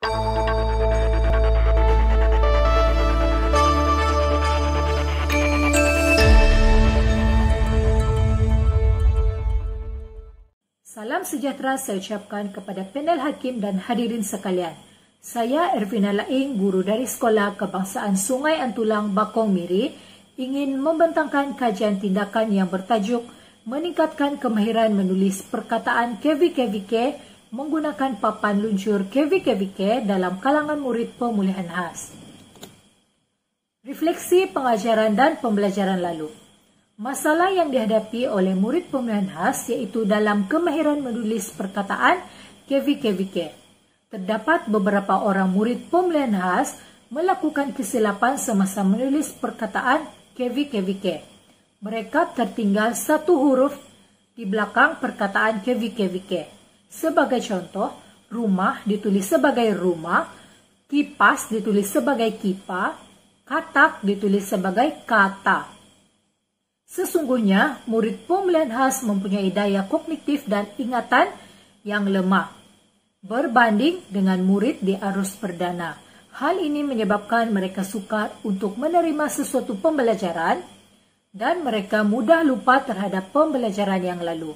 Salam sejahtera saya ucapkan kepada panel hakim dan hadirin sekalian. Saya Ervina Laing, guru dari Sekolah Kebangsaan Sungai Antulang, Bakong Miri, ingin membentangkan kajian tindakan yang bertajuk Meningkatkan Kemahiran Menulis Perkataan KVKVK menggunakan papan luncur KVKVK dalam kalangan murid pemulihan khas. Refleksi pengajaran dan pembelajaran lalu. Masalah yang dihadapi oleh murid pemulihan khas iaitu dalam kemahiran menulis perkataan KVKVK. Terdapat beberapa orang murid pemulihan khas melakukan kesilapan semasa menulis perkataan KVKVK. Mereka tertinggal satu huruf di belakang perkataan KVKVK. Sebagai contoh, rumah ditulis sebagai rumah, kipas ditulis sebagai kipa, katak ditulis sebagai kata. Sesungguhnya, murid pemulihan khas mempunyai daya kognitif dan ingatan yang lemah berbanding dengan murid di arus perdana. Hal ini menyebabkan mereka sukar untuk menerima sesuatu pembelajaran dan mereka mudah lupa terhadap pembelajaran yang lalu.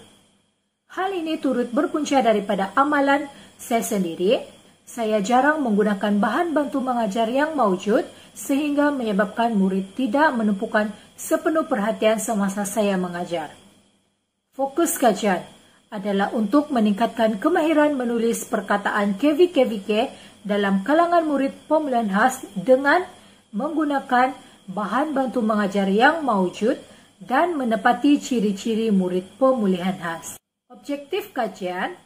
Hal ini turut berpunca daripada amalan saya sendiri. Saya jarang menggunakan bahan bantu mengajar yang maujud sehingga menyebabkan murid tidak menumpukan sepenuh perhatian semasa saya mengajar. Fokus kajian adalah untuk meningkatkan kemahiran menulis perkataan KVKVK dalam kalangan murid pemulihan khas dengan menggunakan bahan bantu mengajar yang maujud dan menepati ciri-ciri murid pemulihan khas. Objektif kajian.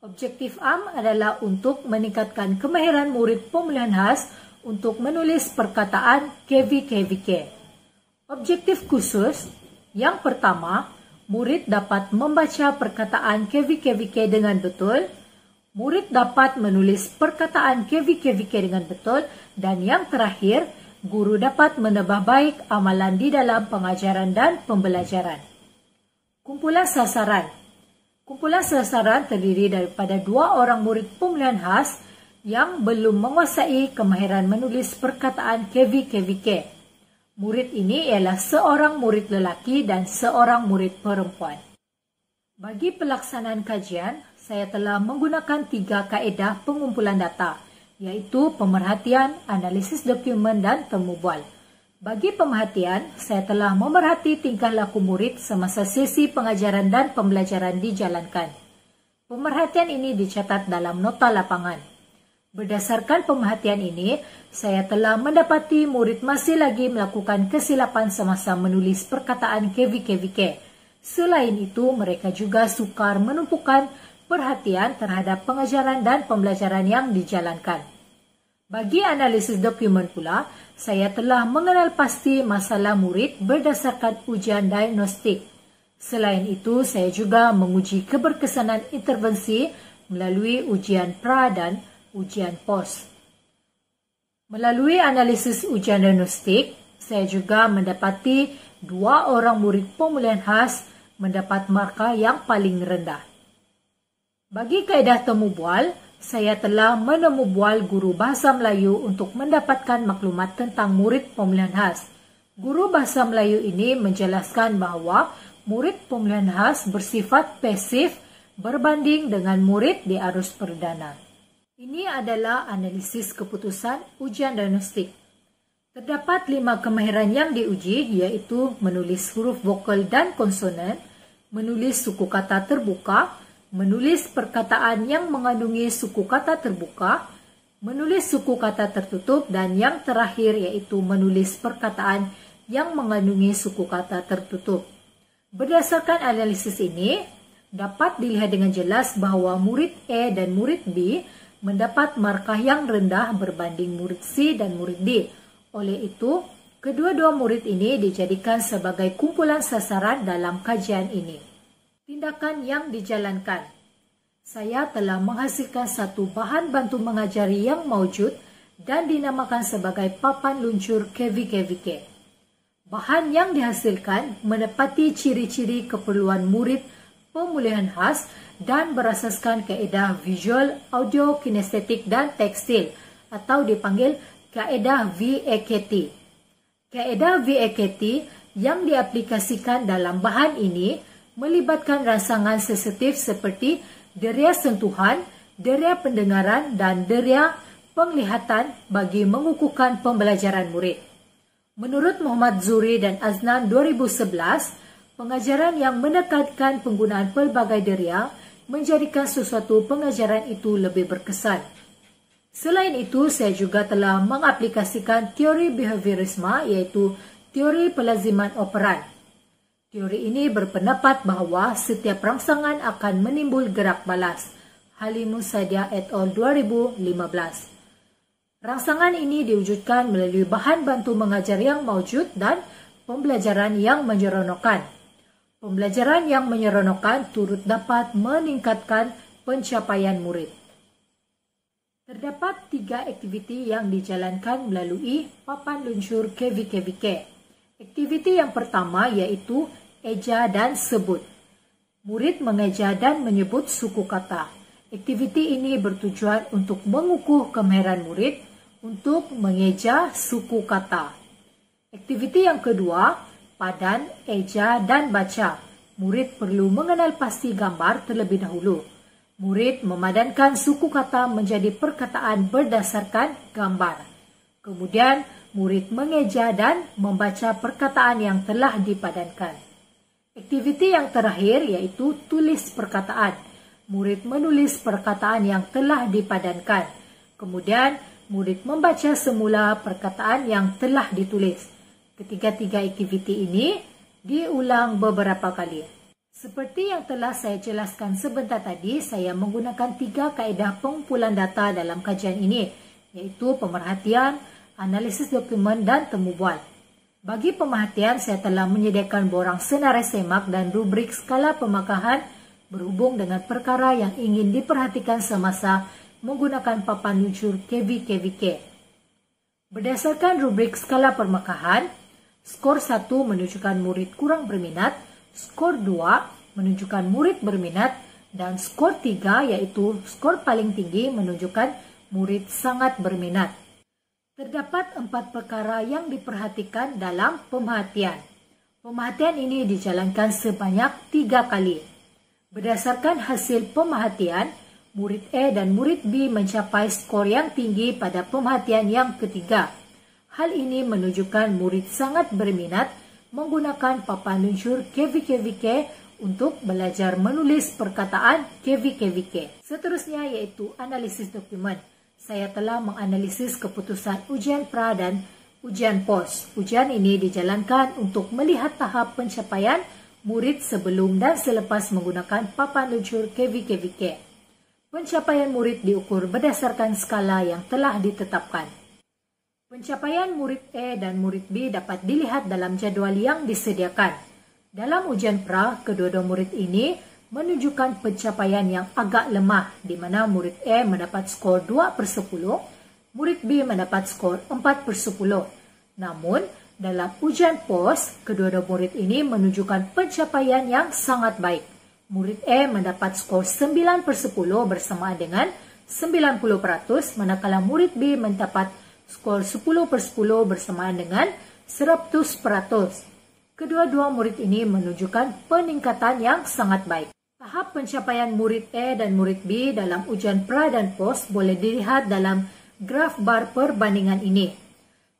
Objektif am adalah untuk meningkatkan kemahiran murid pemulihan khas untuk menulis perkataan KVKVK. Objektif khusus, yang pertama, murid dapat membaca perkataan KVKVK dengan betul, murid dapat menulis perkataan KVKVK dengan betul, dan yang terakhir, guru dapat menebah baik amalan di dalam pengajaran dan pembelajaran. Kumpulan sasaran. Kumpulan sasaran terdiri daripada 2 orang murid pemulihan khas yang belum menguasai kemahiran menulis perkataan KVKVK. Murid ini ialah seorang murid lelaki dan seorang murid perempuan. Bagi pelaksanaan kajian, saya telah menggunakan 3 kaedah pengumpulan data, iaitu pemerhatian, analisis dokumen dan temu bual. Bagi pemerhatian, saya telah memerhati tingkah laku murid semasa sesi pengajaran dan pembelajaran dijalankan. Pemerhatian ini dicatat dalam nota lapangan. Berdasarkan pemerhatian ini, saya telah mendapati murid masih lagi melakukan kesilapan semasa menulis perkataan KVKVK. Selain itu, mereka juga sukar menumpukan perhatian terhadap pengajaran dan pembelajaran yang dijalankan. Bagi analisis dokumen pula, saya telah mengenal pasti masalah murid berdasarkan ujian diagnostik. Selain itu, saya juga menguji keberkesanan intervensi melalui ujian pra dan ujian pos. Melalui analisis ujian diagnostik, saya juga mendapati 2 orang murid pemulihan khas mendapat markah yang paling rendah. Bagi kaedah temu bual, saya telah menemu bual guru bahasa Melayu untuk mendapatkan maklumat tentang murid pemulihan khas. Guru bahasa Melayu ini menjelaskan bahawa murid pemulihan khas bersifat pasif berbanding dengan murid di arus perdana. Ini adalah analisis keputusan ujian diagnostik. Terdapat 5 kemahiran yang diuji, iaitu menulis huruf vokal dan konsonan, menulis suku kata terbuka, menulis perkataan yang mengandungi suku kata terbuka, menulis suku kata tertutup, dan yang terakhir iaitu menulis perkataan yang mengandungi suku kata tertutup. Berdasarkan analisis ini, dapat dilihat dengan jelas bahawa murid A dan murid B mendapat markah yang rendah berbanding murid C dan murid D. Oleh itu, kedua-dua murid ini dijadikan sebagai kumpulan sasaran dalam kajian ini. Tindakan yang dijalankan. Saya telah menghasilkan satu bahan bantu mengajar yang maujud dan dinamakan sebagai papan luncur KVKVK. Bahan yang dihasilkan menepati ciri-ciri keperluan murid pemulihan khas dan berasaskan kaedah visual, audio, kinestetik dan tekstil atau dipanggil kaedah VAKT. Kaedah VAKT yang diaplikasikan dalam bahan ini melibatkan rangsangan sensitif seperti deria sentuhan, deria pendengaran dan deria penglihatan bagi mengukuhkan pembelajaran murid. Menurut Muhammad Zuri dan Aznan 2011, pengajaran yang menekankan penggunaan pelbagai deria menjadikan sesuatu pengajaran itu lebih berkesan. Selain itu, saya juga telah mengaplikasikan teori behaviorisme iaitu teori pelaziman operan. Teori ini berpendapat bahawa setiap rangsangan akan menimbul gerak balas. Halim Musadia et al. 2015. Rangsangan ini diwujudkan melalui bahan bantu mengajar yang maujud dan pembelajaran yang menyeronokkan. Pembelajaran yang menyeronokkan turut dapat meningkatkan pencapaian murid. Terdapat 3 aktiviti yang dijalankan melalui papan luncur KVKVK. Aktiviti yang pertama iaitu eja dan sebut. Murid mengeja dan menyebut suku kata. Aktiviti ini bertujuan untuk mengukuh kemahiran murid untuk mengeja suku kata. Aktiviti yang kedua, padan, eja dan baca. Murid perlu mengenal pasti gambar terlebih dahulu. Murid memadankan suku kata menjadi perkataan berdasarkan gambar. Kemudian, murid mengeja dan membaca perkataan yang telah dipadankan. Aktiviti yang terakhir iaitu tulis perkataan. Murid menulis perkataan yang telah dipadankan. Kemudian, murid membaca semula perkataan yang telah ditulis. Ketiga-tiga aktiviti ini diulang beberapa kali. Seperti yang telah saya jelaskan sebentar tadi, saya menggunakan 3 kaedah pengumpulan data dalam kajian ini, iaitu pemerhatian, analisis dokumen dan temu bual. Bagi pemerhatian, saya telah menyediakan borang senarai semak dan rubrik skala pemakahan berhubung dengan perkara yang ingin diperhatikan semasa menggunakan papan luncur KVKVK. Berdasarkan rubrik skala pemakahan, skor 1 menunjukkan murid kurang berminat, skor 2 menunjukkan murid berminat, dan skor 3 yaitu skor paling tinggi menunjukkan murid sangat berminat. Terdapat 4 perkara yang diperhatikan dalam pemerhatian. Pemerhatian ini dijalankan sebanyak 3 kali. Berdasarkan hasil pemerhatian, murid A dan murid B mencapai skor yang tinggi pada pemerhatian yang ketiga. Hal ini menunjukkan murid sangat berminat menggunakan papan luncur KVKVK untuk belajar menulis perkataan KVKVK. Seterusnya iaitu analisis dokumen. Saya telah menganalisis keputusan ujian pra dan ujian pos. Ujian ini dijalankan untuk melihat tahap pencapaian murid sebelum dan selepas menggunakan papan luncur KVKVK. Pencapaian murid diukur berdasarkan skala yang telah ditetapkan. Pencapaian murid A dan murid B dapat dilihat dalam jadual yang disediakan. Dalam ujian pra, kedua-dua murid ini menunjukkan pencapaian yang agak lemah, di mana murid A mendapat skor 2/10, murid B mendapat skor 4/10. Namun, dalam ujian pos, kedua-dua murid ini menunjukkan pencapaian yang sangat baik. Murid A mendapat skor 9/10 bersamaan dengan 90%, manakala murid B mendapat skor 10/10 bersamaan dengan 100%. Kedua-dua murid ini menunjukkan peningkatan yang sangat baik. Tahap pencapaian murid A dan murid B dalam ujian pra dan pos boleh dilihat dalam graf bar perbandingan ini.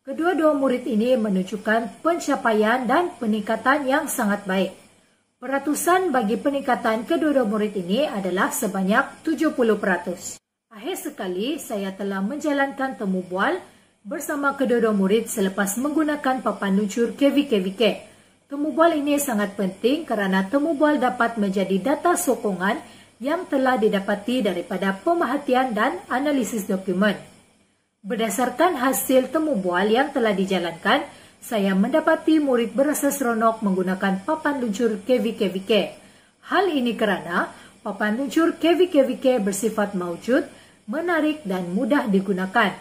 Kedua-dua murid ini menunjukkan pencapaian dan peningkatan yang sangat baik. Peratusan bagi peningkatan kedua-dua murid ini adalah sebanyak 70%. Akhir sekali, saya telah menjalankan temu bual bersama kedua-dua murid selepas menggunakan papan luncur KVKVK. Temu bual ini sangat penting kerana temu bual dapat menjadi data sokongan yang telah didapati daripada pemerhatian dan analisis dokumen. Berdasarkan hasil temu bual yang telah dijalankan, saya mendapati murid berasa seronok menggunakan papan luncur KVKVK. Hal ini kerana papan luncur KVKVK bersifat maujud, menarik dan mudah digunakan.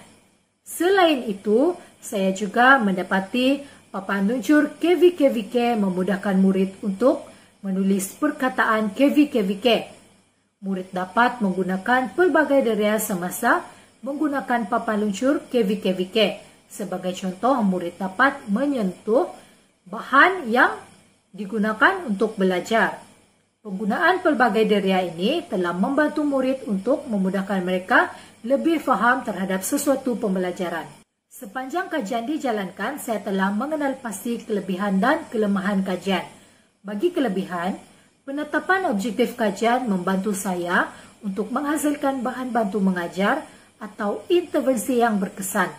Selain itu, saya juga mendapati papan luncur KVKVK memudahkan murid untuk menulis perkataan KVKVK. Murid dapat menggunakan pelbagai daya semasa menggunakan papan luncur KVKVK. Sebagai contoh, murid dapat menyentuh bahan yang digunakan untuk belajar. Penggunaan pelbagai daya ini telah membantu murid untuk memudahkan mereka lebih faham terhadap sesuatu pembelajaran. Sepanjang kajian dijalankan, saya telah mengenal pasti kelebihan dan kelemahan kajian. Bagi kelebihan, penetapan objektif kajian membantu saya untuk menghasilkan bahan bantu mengajar atau intervensi yang berkesan.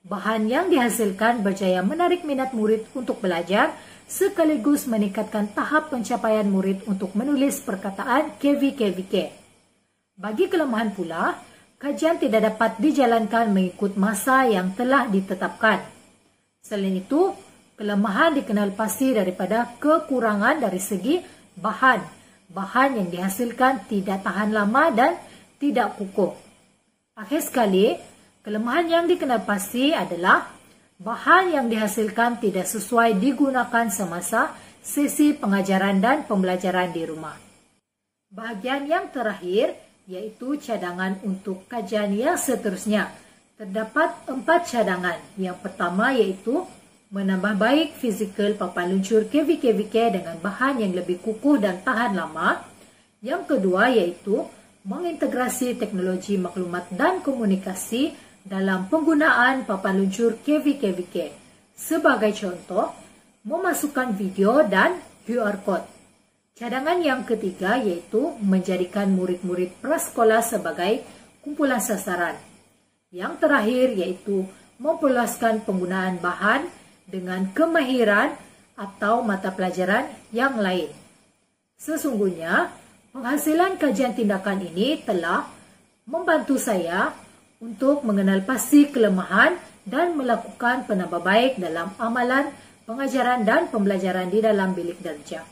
Bahan yang dihasilkan berjaya menarik minat murid untuk belajar, sekaligus meningkatkan tahap pencapaian murid untuk menulis perkataan KVKVK. Bagi kelemahan pula, kajian tidak dapat dijalankan mengikut masa yang telah ditetapkan. Selain itu, kelemahan dikenal pasti daripada kekurangan dari segi bahan. Bahan yang dihasilkan tidak tahan lama dan tidak kukuh. Akhir sekali, kelemahan yang dikenal pasti adalah bahan yang dihasilkan tidak sesuai digunakan semasa sesi pengajaran dan pembelajaran di rumah. Bahagian yang terakhir yaitu cadangan untuk kajian yang seterusnya. Terdapat 4 cadangan. Yang pertama yaitu menambah baik fizikal papan luncur KVKVK dengan bahan yang lebih kukuh dan tahan lama. Yang kedua yaitu mengintegrasi teknologi maklumat dan komunikasi dalam penggunaan papan luncur KVKVK. Sebagai contoh, memasukkan video dan QR Code. Cadangan yang ketiga yaitu menjadikan murid-murid prasekolah sebagai kumpulan sasaran. Yang terakhir yaitu memperluaskan penggunaan bahan dengan kemahiran atau mata pelajaran yang lain. Sesungguhnya, penghasilan kajian tindakan ini telah membantu saya untuk mengenal pasti kelemahan dan melakukan penambah baik dalam amalan pengajaran dan pembelajaran di dalam bilik darjah.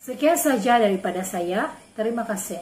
Sekian saja daripada saya. Terima kasih.